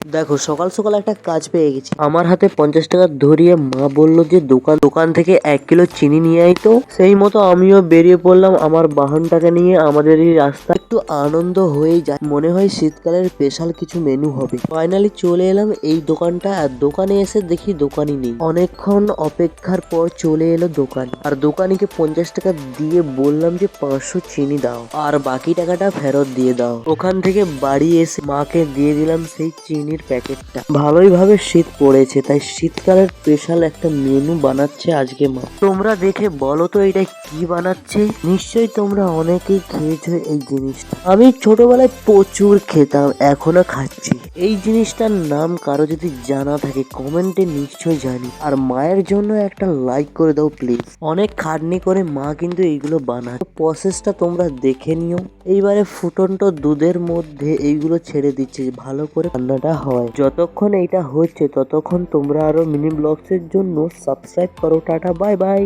দেখো সকাল সকাল একটা কাজ পেয়ে গেছি। আমার হাতে 50 টাকা ধরিয়ে মা বললো যে দোকান থেকে 1 কিলো চিনি নিয়ে আই। তো সেই মতো আমিও বেরিয়ে পড়লাম আমার বাহনটাকে নিয়ে। আমাদের এই রাস্তা একটু আনন্দ হয়েই যায়, মনে হয় শীতকালের স্পেশাল কিছু মেনু হবে। ফাইনালি চলে এলাম এই দোকানটা, আর দোকানে এসে দেখি দোকানই নেই। অনেকক্ষণ অপেক্ষার পর চলে এলো দোকান, আর দোকানিকে 50 টাকা দিয়ে বললাম যে 500 চিনি দাও আর বাকি টাকাটা ফেরত দিয়ে দাও। ওখান থেকে বাড়ি এসে মাকে দিয়ে দিলাম সেই চিনির প্যাকেটটা। ভালোই ভাবে শীত পড়েছে, তাই শীতকালের স্পেশাল একটা মেনু বানাচ্ছে আজকে মা। তোমরা দেখে বলো তো এটা কি বানাচ্ছে। নিশ্চয়ই তোমরা অনেকেই খেয়েছো এই জিনিসটা। আমি ছোটবেলায় প্রচুর খেতাম, এখনো খাচ্ছি। এই জিনিসটার নাম কারো যদি জানা থাকে কমেন্টে নিশ্চয়ই জানি। আর মায়ের জন্য একটা লাইক করে দাও প্লিজ। অনেক খাটনি করে মা কিন্তু এইগুলো বানায়। প্রসেসটা তোমরা দেখে নিও। এইবারে ফুটন্ত দুধের মধ্যে এইগুলো ছেড়ে দিচ্ছে, ভালো করে রান্নাটা হয়। যতক্ষণ এইটা হচ্ছে ততক্ষণ তোমরা আরো মিনি ব্লগস এর জন্য সাবস্ক্রাইব করো। Tata, bye bye.